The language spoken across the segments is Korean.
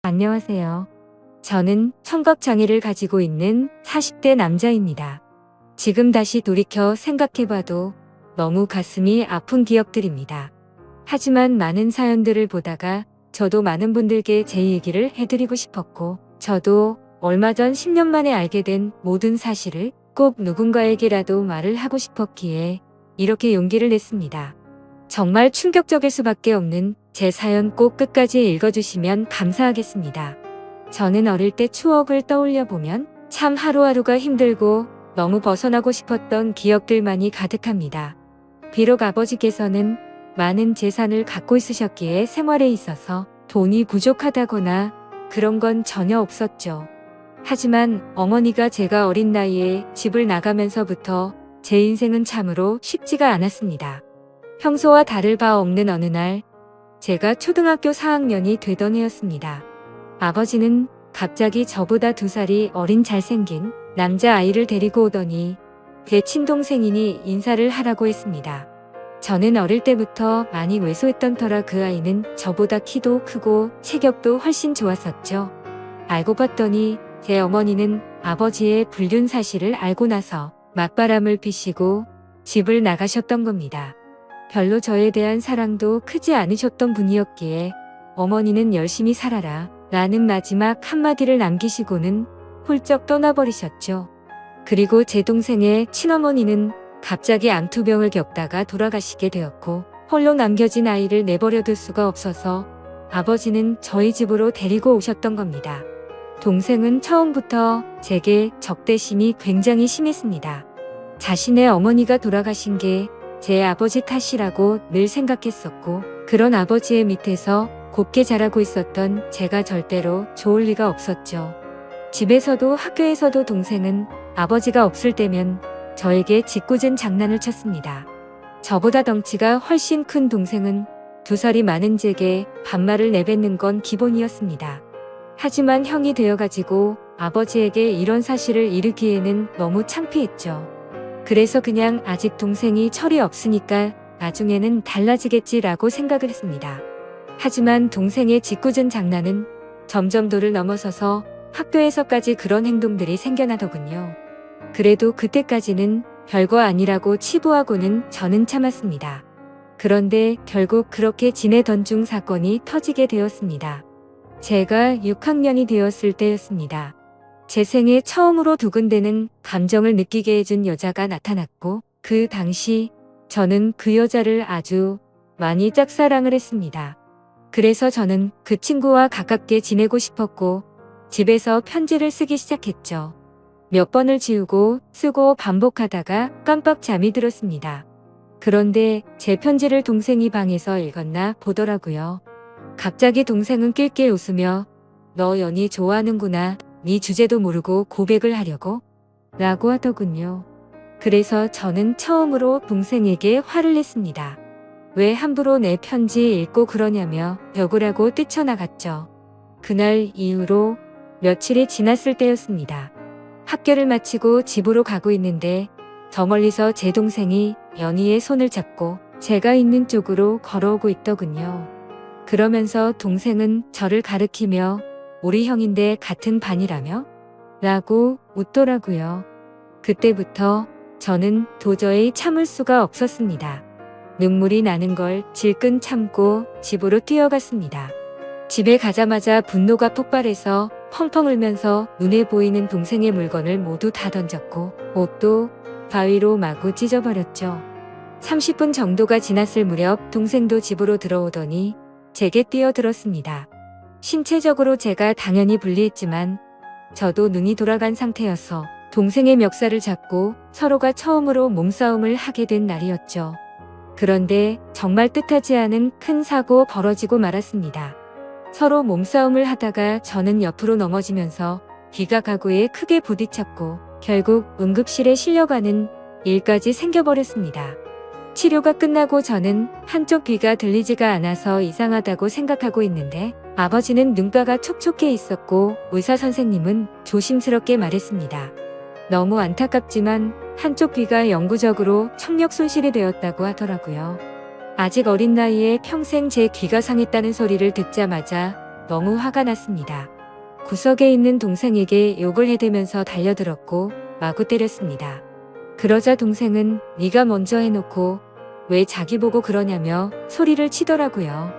안녕하세요. 저는 청각장애를 가지고 있는 40대 남자입니다. 지금 다시 돌이켜 생각해봐도 너무 가슴이 아픈 기억들입니다. 하지만 많은 사연들을 보다가 저도 많은 분들께 제 얘기를 해드리고 싶었고, 저도 얼마 전 10년 만에 알게 된 모든 사실을 꼭 누군가에게라도 말을 하고 싶었기에 이렇게 용기를 냈습니다. 정말 충격적일 수밖에 없는 제 사연 꼭 끝까지 읽어주시면 감사하겠습니다. 저는 어릴 때 추억을 떠올려 보면 참 하루하루가 힘들고 너무 벗어나고 싶었던 기억들만이 가득합니다. 비록 아버지께서는 많은 재산을 갖고 있으셨기에 생활에 있어서 돈이 부족하다거나 그런 건 전혀 없었죠. 하지만 어머니가 제가 어린 나이에 집을 나가면서부터 제 인생은 참으로 쉽지가 않았습니다. 평소와 다를 바 없는 어느 날, 제가 초등학교 4학년이 되던 해였습니다. 아버지는 갑자기 저보다 2살이 어린 잘생긴 남자아이를 데리고 오더니 제 친동생이니 인사를 하라고 했습니다. 저는 어릴 때부터 많이 왜소했던 터라 그 아이는 저보다 키도 크고 체격도 훨씬 좋았었죠. 알고 봤더니 제 어머니는 아버지의 불륜 사실을 알고 나서 맞바람을 피시고 집을 나가셨던 겁니다. 별로 저에 대한 사랑도 크지 않으셨던 분이었기에 어머니는 열심히 살아라 라는 마지막 한마디를 남기시고는 훌쩍 떠나버리셨죠. 그리고 제 동생의 친어머니는 갑자기 암투병을 겪다가 돌아가시게 되었고, 홀로 남겨진 아이를 내버려둘 수가 없어서 아버지는 저희 집으로 데리고 오셨던 겁니다. 동생은 처음부터 제게 적대심이 굉장히 심했습니다. 자신의 어머니가 돌아가신 게 제 아버지 탓이라고 늘 생각했었고, 그런 아버지의 밑에서 곱게 자라고 있었던 제가 절대로 좋을 리가 없었죠. 집에서도 학교에서도 동생은 아버지가 없을 때면 저에게 짓궂은 장난을 쳤습니다. 저보다 덩치가 훨씬 큰 동생은 2살이 많은 제게 반말을 내뱉는 건 기본이었습니다. 하지만 형이 되어가지고 아버지에게 이런 사실을 이르기에는 너무 창피했죠. 그래서 그냥 아직 동생이 철이 없으니까 나중에는 달라지겠지라고 생각을 했습니다. 하지만 동생의 짓궂은 장난은 점점 도를 넘어서서 학교에서까지 그런 행동들이 생겨나더군요. 그래도 그때까지는 별거 아니라고 치부하고는 저는 참았습니다. 그런데 결국 그렇게 지내던 중 사건이 터지게 되었습니다. 제가 6학년이 되었을 때였습니다. 제 생에 처음으로 두근대는 감정을 느끼게 해준 여자가 나타났고, 그 당시 저는 그 여자를 아주 많이 짝사랑을 했습니다. 그래서 저는 그 친구와 가깝게 지내고 싶었고, 집에서 편지를 쓰기 시작했죠. 몇 번을 지우고 쓰고 반복하다가 깜빡 잠이 들었습니다. 그런데 제 편지를 동생이 방에서 읽었나 보더라고요. 갑자기 동생은 낄낄 웃으며 "너 연희 좋아하는구나. 네 주제도 모르고 고백을 하려고?" 라고 하더군요. 그래서 저는 처음으로 동생에게 화를 냈습니다. 왜 함부로 내 편지 읽고 그러냐며 벽을 하고 뛰쳐나갔죠. 그날 이후로 며칠이 지났을 때였습니다. 학교를 마치고 집으로 가고 있는데 저 멀리서 제 동생이 연희의 손을 잡고 제가 있는 쪽으로 걸어오고 있더군요. 그러면서 동생은 저를 가리키며 "우리 형인데 같은 반이라며?" 라고 웃더라고요. 그때부터 저는 도저히 참을 수가 없었습니다. 눈물이 나는 걸 질끈 참고 집으로 뛰어갔습니다. 집에 가자마자 분노가 폭발해서 펑펑 울면서 눈에 보이는 동생의 물건을 모두 다 던졌고 옷도 바위로 마구 찢어버렸죠. 30분 정도가 지났을 무렵 동생도 집으로 들어오더니 제게 뛰어들었습니다. 신체적으로 제가 당연히 불리했지만 저도 눈이 돌아간 상태여서 동생의 멱살을 잡고 서로가 처음으로 몸싸움을 하게 된 날이었죠. 그런데 정말 뜻하지 않은 큰 사고 벌어지고 말았습니다. 서로 몸싸움을 하다가 저는 옆으로 넘어지면서 귀가 가구에 크게 부딪혔고 결국 응급실에 실려가는 일까지 생겨버렸습니다. 치료가 끝나고 저는 한쪽 귀가 들리지가 않아서 이상하다고 생각하고 있는데 아버지는 눈가가 촉촉해 있었고 의사 선생님은 조심스럽게 말했습니다. 너무 안타깝지만 한쪽 귀가 영구적으로 청력 손실이 되었다고 하더라고요. 아직 어린 나이에 평생 제 귀가 상했다는 소리를 듣자마자 너무 화가 났습니다. 구석에 있는 동생에게 욕을 해대면서 달려들었고 마구 때렸습니다. 그러자 동생은 네가 먼저 해놓고 왜 자기 보고 그러냐며 소리를 치더라고요.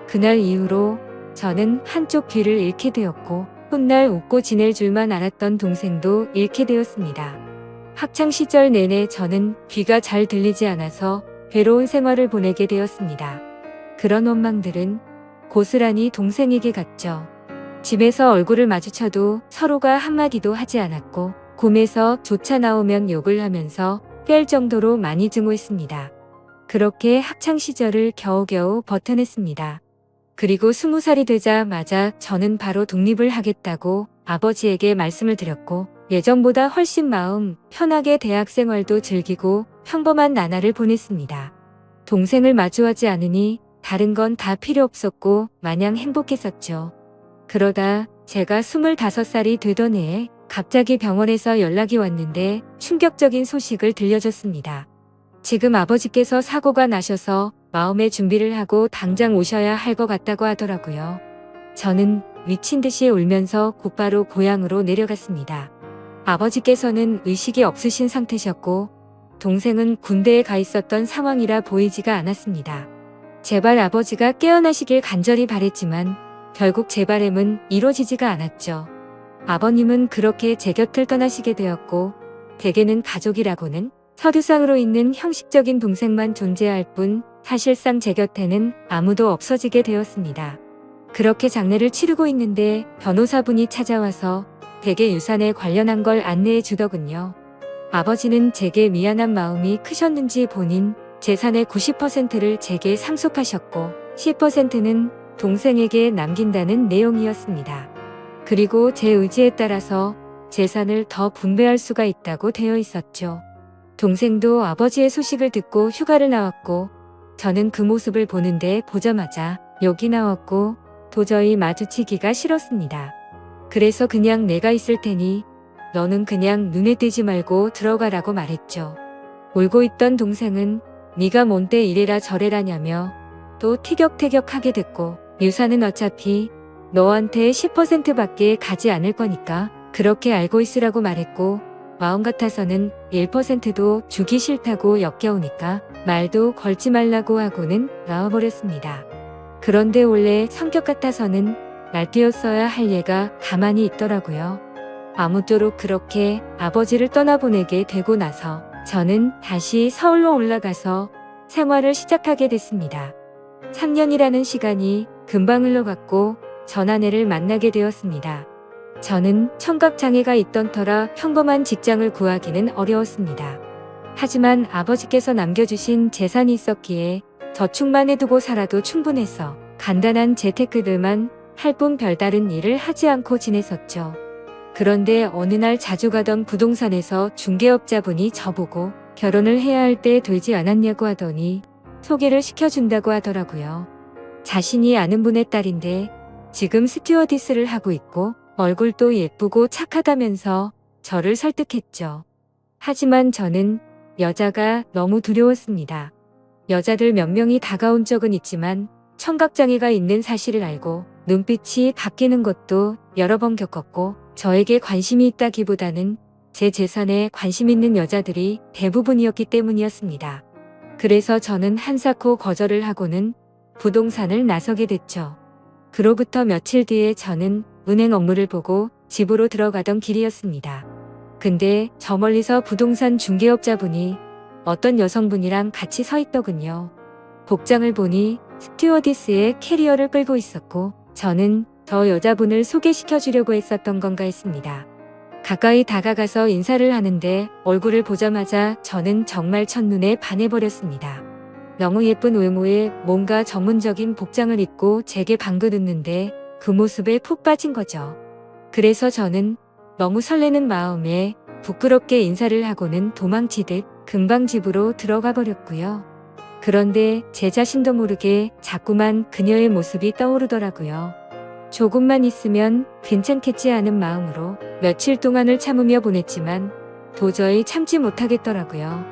그날 이후로 저는 한쪽 귀를 잃게 되었고 훗날 웃고 지낼 줄만 알았던 동생도 잃게 되었습니다. 학창시절 내내 저는 귀가 잘 들리지 않아서 괴로운 생활을 보내게 되었습니다. 그런 원망들은 고스란히 동생에게 갔죠. 집에서 얼굴을 마주쳐도 서로가 한마디도 하지 않았고 꿈에서 조차 나오면 욕을 하면서 깰 정도로 많이 증오했습니다. 그렇게 학창시절을 겨우겨우 버텨냈습니다. 그리고 20살이 되자마자 저는 바로 독립을 하겠다고 아버지에게 말씀을 드렸고 예전보다 훨씬 마음 편하게 대학 생활도 즐기고 평범한 나날을 보냈습니다. 동생을 마주하지 않으니 다른 건 다 필요 없었고 마냥 행복했었죠. 그러다 제가 25살이 되던 해에 갑자기 병원에서 연락이 왔는데 충격적인 소식을 들려줬습니다. 지금 아버지께서 사고가 나셔서 마음의 준비를 하고 당장 오셔야 할 것 같다고 하더라고요. 저는 미친 듯이 울면서 곧바로 고향으로 내려갔습니다. 아버지께서는 의식이 없으신 상태셨고 동생은 군대에 가 있었던 상황이라 보이지가 않았습니다. 제발 아버지가 깨어나시길 간절히 바랬지만 결국 제 바람은 이루어지지가 않았죠. 아버님은 그렇게 제 곁을 떠나시게 되었고 대개는 가족이라고는 서류상으로 있는 형식적인 동생만 존재할 뿐 사실상 제 곁에는 아무도 없어지게 되었습니다. 그렇게 장례를 치르고 있는데 변호사분이 찾아와서 대개 유산에 관련한 걸 안내해 주더군요. 아버지는 제게 미안한 마음이 크셨는지 본인 재산의 90%를 제게 상속하셨고 10%는 동생에게 남긴다는 내용이었습니다. 그리고 제 의지에 따라서 재산을 더 분배할 수가 있다고 되어 있었죠. 동생도 아버지의 소식을 듣고 휴가를 나왔고 저는 그 모습을 보는데 보자마자 욕이 나왔고 도저히 마주치기가 싫었습니다. 그래서 그냥 내가 있을 테니 너는 그냥 눈에 띄지 말고 들어가라고 말했죠. 울고 있던 동생은 네가 뭔데 이래라 저래라냐며 또 티격태격하게 됐고 유산은 어차피 너한테 10%밖에 가지 않을 거니까 그렇게 알고 있으라고 말했고 마음 같아서는 1%도 주기 싫다고 역겨우니까 말도 걸지 말라고 하고는 나와버렸습니다. 그런데 원래 성격 같아서는 날뛰었어야 할 얘가 가만히 있더라고요. 아무쪼록 그렇게 아버지를 떠나보내게 되고 나서 저는 다시 서울로 올라가서 생활을 시작하게 됐습니다. 3년이라는 시간이 금방 흘러갔고 전 아내를 만나게 되었습니다. 저는 청각장애가 있던 터라 평범한 직장을 구하기는 어려웠습니다. 하지만 아버지께서 남겨주신 재산이 있었기에 저축만 해두고 살아도 충분해서 간단한 재테크들만 할 뿐 별다른 일을 하지 않고 지냈었죠. 그런데 어느 날 자주 가던 부동산에서 중개업자분이 저보고 결혼을 해야 할 때 되지 않았냐고 하더니 소개를 시켜준다고 하더라고요. 자신이 아는 분의 딸인데 지금 스튜어디스를 하고 있고 얼굴도 예쁘고 착하다면서 저를 설득했죠. 하지만 저는 여자가 너무 두려웠습니다. 여자들 몇 명이 다가온 적은 있지만 청각장애가 있는 사실을 알고 눈빛이 바뀌는 것도 여러 번 겪었고 저에게 관심이 있다기보다는 제 재산에 관심 있는 여자들이 대부분이었기 때문이었습니다. 그래서 저는 한사코 거절을 하고는 부동산을 나서게 됐죠. 그로부터 며칠 뒤에 저는 은행 업무를 보고 집으로 들어가던 길이었습니다. 근데 저 멀리서 부동산 중개업자분이 어떤 여성분이랑 같이 서 있더군요. 복장을 보니 스튜어디스의 캐리어를 끌고 있었고 저는 저 여자분을 소개시켜 주려고 했었던 건가 했습니다. 가까이 다가가서 인사를 하는데 얼굴을 보자마자 저는 정말 첫눈에 반해버렸습니다. 너무 예쁜 외모에 뭔가 전문적인 복장을 입고 제게 방긋웃는데 그 모습에 푹 빠진 거죠. 그래서 저는 너무 설레는 마음에 부끄럽게 인사를 하고는 도망치듯 금방 집으로 들어가 버렸고요. 그런데 제 자신도 모르게 자꾸만 그녀의 모습이 떠오르더라고요. 조금만 있으면 괜찮겠지 하는 마음으로 며칠 동안을 참으며 보냈지만 도저히 참지 못하겠더라고요.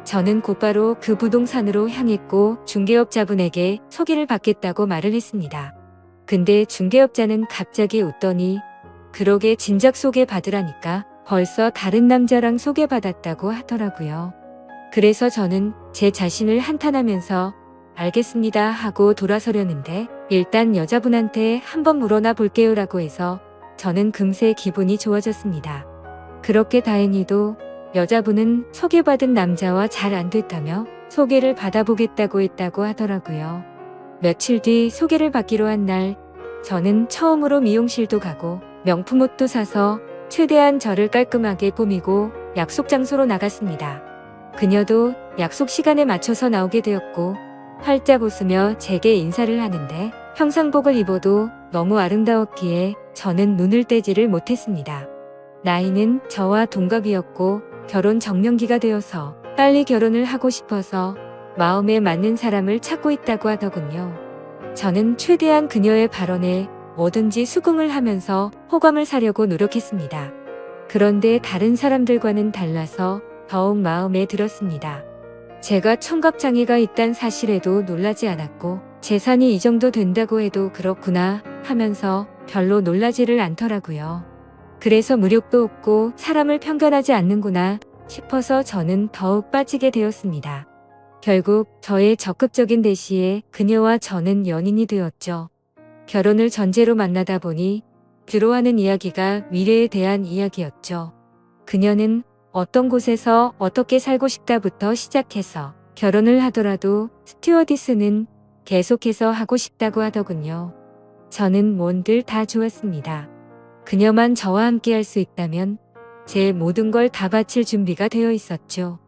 저는 곧바로 그 부동산으로 향했고 중개업자분에게 소개를 받겠다고 말을 했습니다. 근데 중개업자는 갑자기 웃더니 그러게 진작 소개받으라니까 벌써 다른 남자랑 소개받았다고 하더라고요. 그래서 저는 제 자신을 한탄하면서 알겠습니다 하고 돌아서려는데 일단 여자분한테 한번 물어나 볼게요라고 해서 저는 금세 기분이 좋아졌습니다. 그렇게 다행히도 여자분은 소개받은 남자와 잘 안 됐다며 소개를 받아보겠다고 했다고 하더라고요. 며칠 뒤 소개를 받기로 한 날 저는 처음으로 미용실도 가고 명품 옷도 사서 최대한 저를 깔끔하게 꾸미고 약속 장소로 나갔습니다. 그녀도 약속 시간에 맞춰서 나오게 되었고 활짝 웃으며 제게 인사를 하는데 평상복을 입어도 너무 아름다웠기에 저는 눈을 떼지를 못했습니다. 나이는 저와 동갑이었고 결혼 적령기가 되어서 빨리 결혼을 하고 싶어서 마음에 맞는 사람을 찾고 있다고 하더군요. 저는 최대한 그녀의 발언에 뭐든지 수긍을 하면서 호감을 사려고 노력했습니다. 그런데 다른 사람들과는 달라서 더욱 마음에 들었습니다. 제가 청각장애가 있단 사실에도 놀라지 않았고 재산이 이 정도 된다고 해도 그렇구나 하면서 별로 놀라지를 않더라고요. 그래서 무력도 없고 사람을 편견하지 않는구나 싶어서 저는 더욱 빠지게 되었습니다. 결국 저의 적극적인 대시에 그녀와 저는 연인이 되었죠. 결혼을 전제로 만나다 보니 주로 하는 이야기가 미래에 대한 이야기였죠. 그녀는 어떤 곳에서 어떻게 살고 싶다부터 시작해서 결혼을 하더라도 스튜어디스는 계속해서 하고 싶다고 하더군요. 저는 뭔들 다 좋았습니다. 그녀만 저와 함께 할 수 있다면 제 모든 걸 다 바칠 준비가 되어 있었죠.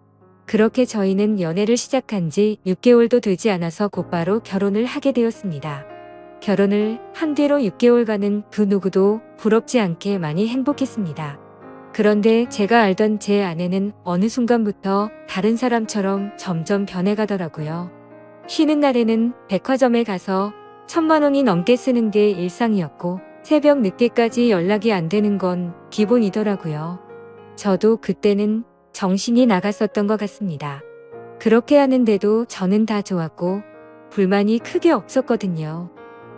그렇게 저희는 연애를 시작한 지 6개월도 되지 않아서 곧바로 결혼을 하게 되었습니다. 결혼을 한 뒤로 6개월간은 그 누구도 부럽지 않게 많이 행복했습니다. 그런데 제가 알던 제 아내는 어느 순간부터 다른 사람처럼 점점 변해가더라고요. 쉬는 날에는 백화점에 가서 1,000만 원이 넘게 쓰는 게 일상이었고 새벽 늦게까지 연락이 안 되는 건 기본이더라고요. 저도 그때는 정신이 나갔었던 것 같습니다. 그렇게 하는데도 저는 다 좋았고 불만이 크게 없었거든요.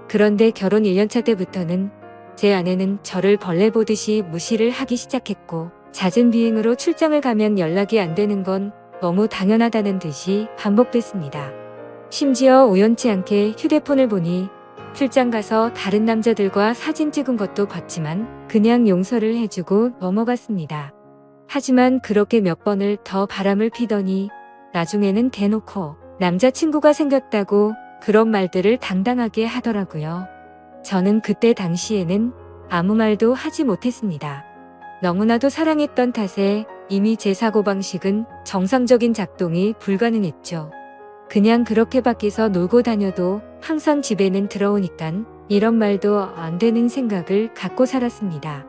그런데 결혼 1년차 때부터는 제 아내는 저를 벌레 보듯이 무시를 하기 시작했고 잦은 비행으로 출장을 가면 연락이 안 되는 건 너무 당연하다는 듯이 반복됐습니다. 심지어 우연치 않게 휴대폰을 보니 출장 가서 다른 남자들과 사진 찍은 것도 봤지만 그냥 용서를 해주고 넘어갔습니다. 하지만 그렇게 몇 번을 더 바람을 피더니 나중에는 대놓고 남자친구가 생겼다고 그런 말들을 당당하게 하더라고요. 저는 그때 당시에는 아무 말도 하지 못했습니다. 너무나도 사랑했던 탓에 이미 제 사고방식은 정상적인 작동이 불가능했죠. 그냥 그렇게 밖에서 놀고 다녀도 항상 집에는 들어오니깐 이런 말도 안 되는 생각을 갖고 살았습니다.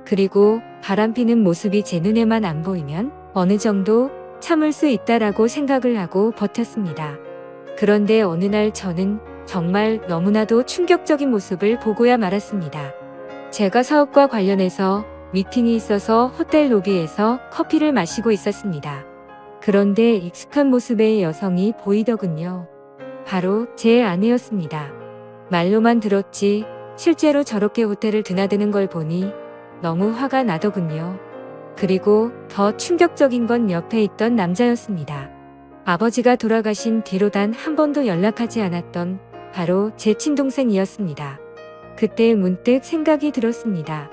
그리고 바람피는 모습이 제 눈에만 안 보이면 어느 정도 참을 수 있다라고 생각을 하고 버텼습니다. 그런데 어느 날 저는 정말 너무나도 충격적인 모습을 보고야 말았습니다. 제가 사업과 관련해서 미팅이 있어서 호텔 로비에서 커피를 마시고 있었습니다. 그런데 익숙한 모습의 여성이 보이더군요. 바로 제 아내였습니다. 말로만 들었지 실제로 저렇게 호텔을 드나드는 걸 보니 너무 화가 나더군요. 그리고 더 충격적인 건 옆에 있던 남자였습니다. 아버지가 돌아가신 뒤로 단 한 번도 연락하지 않았던 바로 제 친동생이었습니다. 그때 문득 생각이 들었습니다.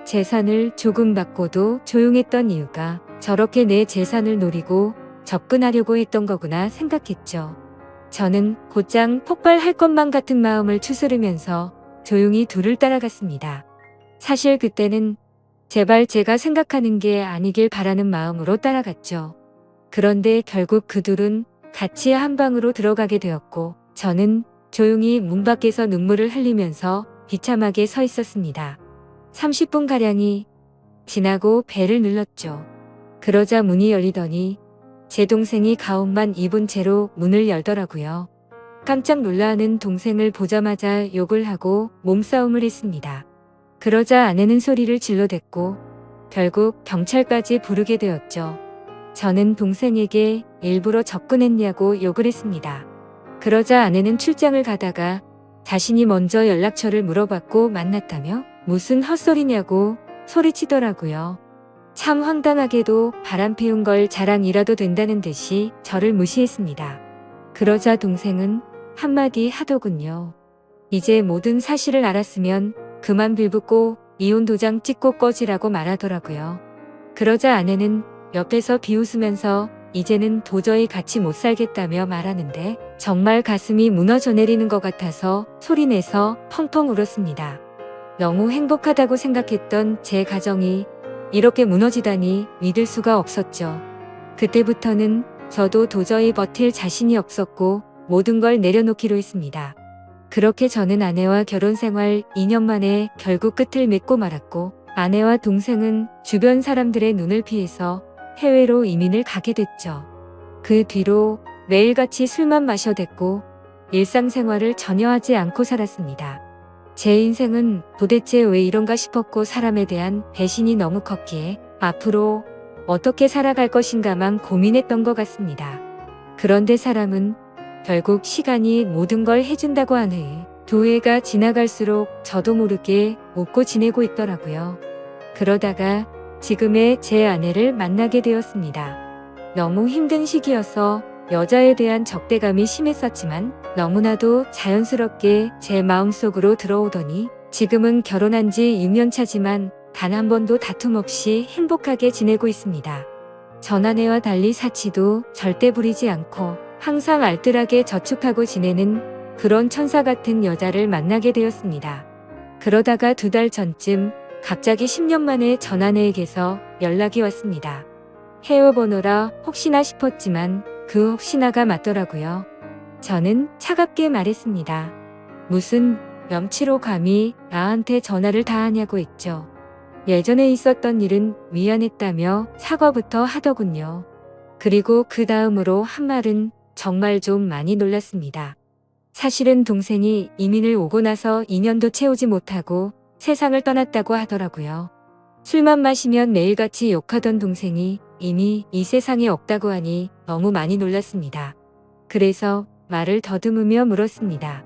재산을 조금 받고도 조용했던 이유가 저렇게 내 재산을 노리고 접근하려고 했던 거구나 생각했죠. 저는 곧장 폭발할 것만 같은 마음을 추스르면서 조용히 둘을 따라갔습니다. 사실 그때는 제발 제가 생각하는 게 아니길 바라는 마음으로 따라갔죠. 그런데 결국 그 둘은 같이 한 방으로 들어가게 되었고 저는 조용히 문 밖에서 눈물을 흘리면서 비참하게 서 있었습니다. 30분가량이 지나고 벨을 눌렀죠. 그러자 문이 열리더니 제 동생이 가옷만 입은 채로 문을 열더라고요. 깜짝 놀라는 동생을 보자마자 욕을 하고 몸싸움을 했습니다. 그러자 아내는 소리를 질러댔고 결국 경찰까지 부르게 되었죠. 저는 동생에게 일부러 접근했냐고 욕을 했습니다. 그러자 아내는 출장을 가다가 자신이 먼저 연락처를 물어봤고 만났다며 무슨 헛소리냐고 소리치더라고요. 참 황당하게도 바람 피운 걸 자랑이라도 된다는 듯이 저를 무시했습니다. 그러자 동생은 한마디 하더군요. 이제 모든 사실을 알았으면 그만 빌붙고 이혼 도장 찍고 꺼지라고 말하더라고요. 그러자 아내는 옆에서 비웃으면서 이제는 도저히 같이 못 살겠다며 말하는데 정말 가슴이 무너져 내리는 것 같아서 소리내서 펑펑 울었습니다. 너무 행복하다고 생각했던 제 가정이 이렇게 무너지다니 믿을 수가 없었죠. 그때부터는 저도 도저히 버틸 자신이 없었고 모든 걸 내려놓기로 했습니다. 그렇게 저는 아내와 결혼 생활 2년 만에 결국 끝을 맺고 말았고 아내와 동생은 주변 사람들의 눈을 피해서 해외로 이민을 가게 됐죠. 그 뒤로 매일같이 술만 마셔댔고 일상생활을 전혀 하지 않고 살았습니다. 제 인생은 도대체 왜 이런가 싶었고 사람에 대한 배신이 너무 컸기에 앞으로 어떻게 살아갈 것인가만 고민했던 것 같습니다. 그런데 사람은 결국 시간이 모든 걸 해준다고 하네. 두 해가 지나갈수록 저도 모르게 웃고 지내고 있더라고요. 그러다가 지금의 제 아내를 만나게 되었습니다. 너무 힘든 시기여서 여자에 대한 적대감이 심했었지만 너무나도 자연스럽게 제 마음속으로 들어오더니 지금은 결혼한 지 6년 차지만 단 한 번도 다툼 없이 행복하게 지내고 있습니다. 전 아내와 달리 사치도 절대 부리지 않고 항상 알뜰하게 저축하고 지내는 그런 천사 같은 여자를 만나게 되었습니다. 그러다가 2달 전쯤 갑자기 10년 만에 전 아내에게서 연락이 왔습니다. 헤어번호라 혹시나 싶었지만 그 혹시나가 맞더라고요. 저는 차갑게 말했습니다. 무슨 염치로 감히 나한테 전화를 다 하냐고 했죠. 예전에 있었던 일은 미안했다며 사과부터 하더군요. 그리고 그 다음으로 한 말은 정말 좀 많이 놀랐습니다. 사실은 동생이 이민을 오고 나서 2년도 채우지 못하고 세상을 떠났다고 하더라고요. 술만 마시면 매일같이 욕하던 동생이 이미 이 세상에 없다고 하니 너무 많이 놀랐습니다. 그래서 말을 더듬으며 물었습니다.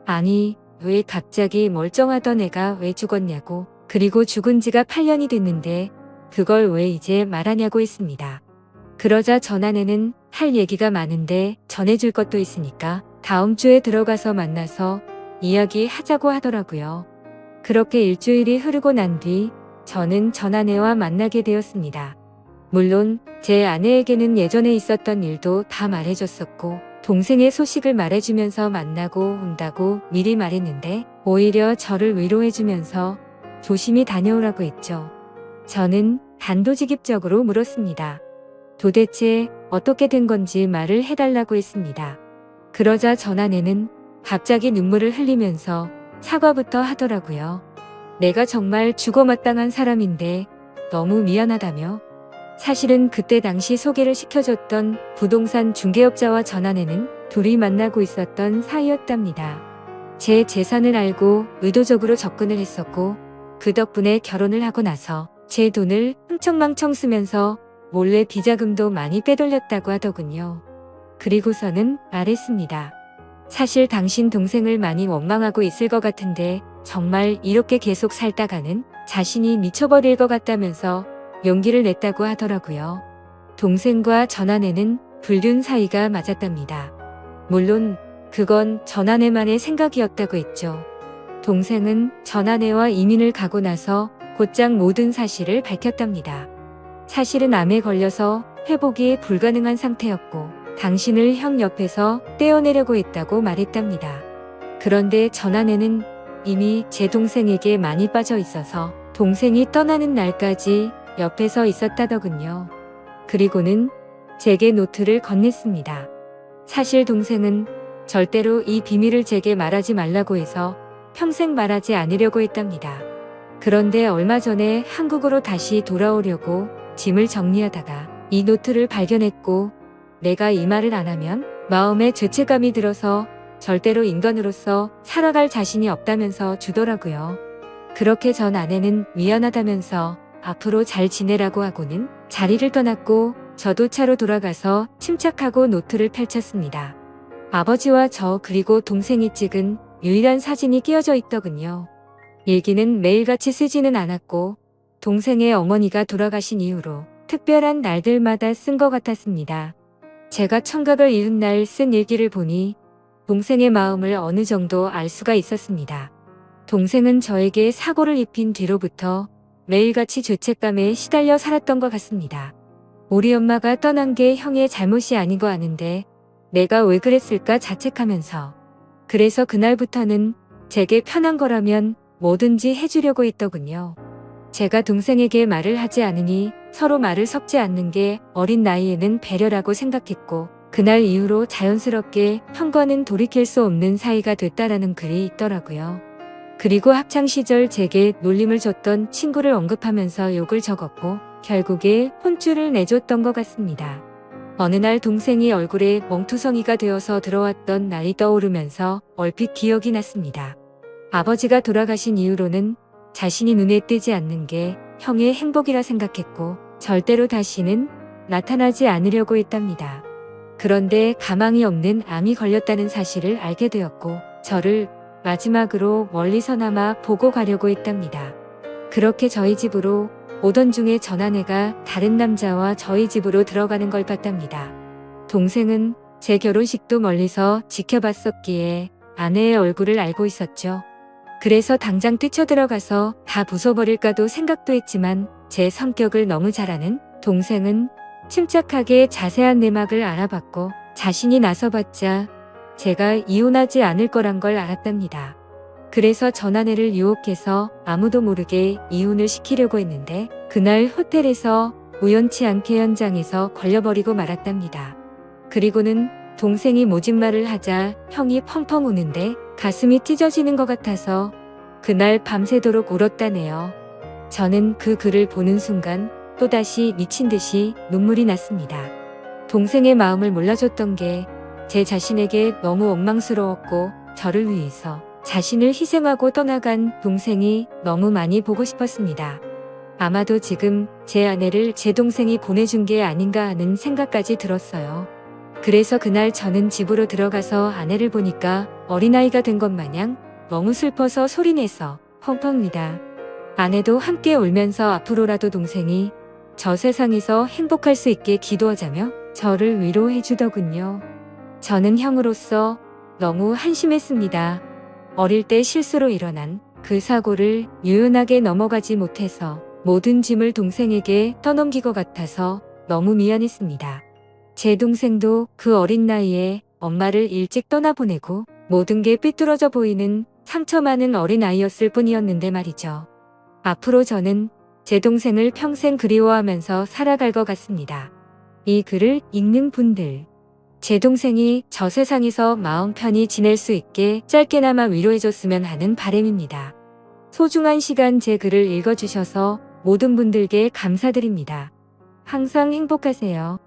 아니, 왜 갑자기 멀쩡하던 애가 왜 죽었냐고, 그리고 죽은 지가 8년이 됐는데 그걸 왜 이제 말하냐고 했습니다. 그러자 전 아내는 할 얘기가 많은데 전해줄 것도 있으니까 다음 주에 들어가서 만나서 이야기하자고 하더라고요. 그렇게 일주일이 흐르고 난 뒤 저는 전 아내와 만나게 되었습니다. 물론 제 아내에게는 예전에 있었던 일도 다 말해줬었고 동생의 소식을 말해주면서 만나고 온다고 미리 말했는데 오히려 저를 위로해주면서 조심히 다녀오라고 했죠. 저는 단도직입적으로 물었습니다. 도대체 어떻게 된 건지 말을 해달라고 했습니다. 그러자 전 아내는 갑자기 눈물을 흘리면서 사과부터 하더라고요. 내가 정말 죽어마땅한 사람인데 너무 미안하다며. 사실은 그때 당시 소개를 시켜줬던 부동산 중개업자와 전 아내는 둘이 만나고 있었던 사이였답니다. 제 재산을 알고 의도적으로 접근을 했었고 그 덕분에 결혼을 하고 나서 제 돈을 흥청망청 쓰면서 몰래 비자금도 많이 빼돌렸다고 하더군요. 그리고서는 말했습니다. 사실 당신 동생을 많이 원망하고 있을 것 같은데 정말 이렇게 계속 살다가는 자신이 미쳐버릴 것 같다면서 용기를 냈다고 하더라고요. 동생과 전 아내는 불륜 사이가 맞았답니다. 물론 그건 전 아내만의 생각이었다고 했죠. 동생은 전 아내와 이민을 가고 나서 곧장 모든 사실을 밝혔답니다. 사실은 암에 걸려서 회복이 불가능한 상태였고 당신을 형 옆에서 떼어내려고 했다고 말했답니다. 그런데 전 아내는 이미 제 동생에게 많이 빠져 있어서 동생이 떠나는 날까지 옆에서 있었다더군요. 그리고는 제게 노트를 건넸습니다. 사실 동생은 절대로 이 비밀을 제게 말하지 말라고 해서 평생 말하지 않으려고 했답니다. 그런데 얼마 전에 한국으로 다시 돌아오려고 짐을 정리하다가 이 노트를 발견했고 내가 이 말을 안 하면 마음에 죄책감이 들어서 절대로 인간으로서 살아갈 자신이 없다면서 주더라고요. 그렇게 전 아내는 미안하다면서 앞으로 잘 지내라고 하고는 자리를 떠났고 저도 차로 돌아가서 침착하고 노트를 펼쳤습니다. 아버지와 저 그리고 동생이 찍은 유일한 사진이 끼어져 있더군요. 일기는 매일같이 쓰지는 않았고 동생의 어머니가 돌아가신 이후로 특별한 날들마다 쓴 것 같았습니다. 제가 청각을 잃은 날 쓴 일기를 보니 동생의 마음을 어느 정도 알 수가 있었습니다. 동생은 저에게 사고를 입힌 뒤로부터 매일같이 죄책감에 시달려 살았던 것 같습니다. 우리 엄마가 떠난 게 형의 잘못이 아닌 거 아는데 내가 왜 그랬을까 자책하면서, 그래서 그날부터는 제게 편한 거라면 뭐든지 해주려고 했더군요. 제가 동생에게 말을 하지 않으니 서로 말을 섞지 않는 게 어린 나이에는 배려라고 생각했고, 그날 이후로 자연스럽게 형과는 돌이킬 수 없는 사이가 됐다라는 글이 있더라고요. 그리고 학창시절 제게 놀림을 줬던 친구를 언급하면서 욕을 적었고 결국에 혼쭐을 내줬던 것 같습니다. 어느 날 동생이 얼굴에 멍투성이가 되어서 들어왔던 날이 떠오르면서 얼핏 기억이 났습니다. 아버지가 돌아가신 이후로는 자신이 눈에 띄지 않는 게 형의 행복이라 생각했고 절대로 다시는 나타나지 않으려고 했답니다. 그런데 가망이 없는 암이 걸렸다는 사실을 알게 되었고 저를 마지막으로 멀리서나마 보고 가려고 했답니다. 그렇게 저희 집으로 오던 중에 전 아내가 다른 남자와 저희 집으로 들어가는 걸 봤답니다. 동생은 제 결혼식도 멀리서 지켜봤었기에 아내의 얼굴을 알고 있었죠. 그래서 당장 뛰쳐들어가서 다 부숴버릴까도 생각도 했지만 제 성격을 너무 잘 아는 동생은 침착하게 자세한 내막을 알아봤고 자신이 나서봤자 제가 이혼하지 않을 거란 걸 알았답니다. 그래서 전 아내를 유혹해서 아무도 모르게 이혼을 시키려고 했는데 그날 호텔에서 우연치 않게 현장에서 걸려버리고 말았답니다. 그리고는 동생이 모진 말을 하자 형이 펑펑 우는데 가슴이 찢어지는 것 같아서 그날 밤새도록 울었다네요. 저는 그 글을 보는 순간 또다시 미친 듯이 눈물이 났습니다. 동생의 마음을 몰라줬던 게 제 자신에게 너무 원망스러웠고 저를 위해서 자신을 희생하고 떠나간 동생이 너무 많이 보고 싶었습니다. 아마도 지금 제 아내를 제 동생이 보내준 게 아닌가 하는 생각까지 들었어요. 그래서 그날 저는 집으로 들어가서 아내를 보니까 어린아이가 된 것 마냥 너무 슬퍼서 소리내서 펑펑 울다. 아내도 함께 울면서 앞으로라도 동생이 저 세상에서 행복할 수 있게 기도하자며 저를 위로해 주더군요. 저는 형으로서 너무 한심했습니다. 어릴 때 실수로 일어난 그 사고를 유연하게 넘어가지 못해서 모든 짐을 동생에게 떠넘긴 것 같아서 너무 미안했습니다. 제 동생도 그 어린 나이에 엄마를 일찍 떠나보내고 모든 게 삐뚤어져 보이는 상처 많은 어린아이였을 뿐이었는데 말이죠. 앞으로 저는 제 동생을 평생 그리워하면서 살아갈 것 같습니다. 이 글을 읽는 분들, 제 동생이 저 세상에서 마음 편히 지낼 수 있게 짧게나마 위로해줬으면 하는 바람입니다. 소중한 시간 제 글을 읽어주셔서 모든 분들께 감사드립니다. 항상 행복하세요.